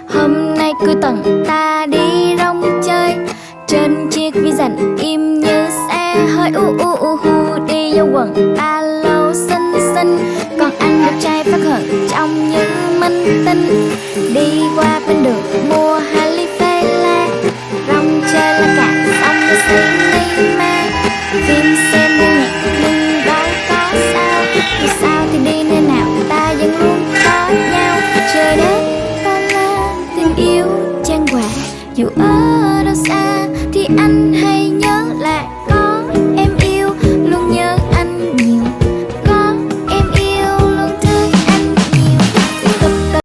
Hôm nay cuối tuần ta đi rong chơi, trên chiếc vi dành im như xe hơi đi vô quần ba lô xinh xinh. Còn anh đẹp trai phát hận trông như minh tinh, đi qua bên đường mua hai ly phê la, rong chơi là cả xong rồi cinema. Phim xem nghe nhạc nhưng đâu có sao, dù sao thì đi nơi nào ta vẫn luôn có nhau. Trời đất bao la tình yêu chan hòa, dù ở đâu xa thì anh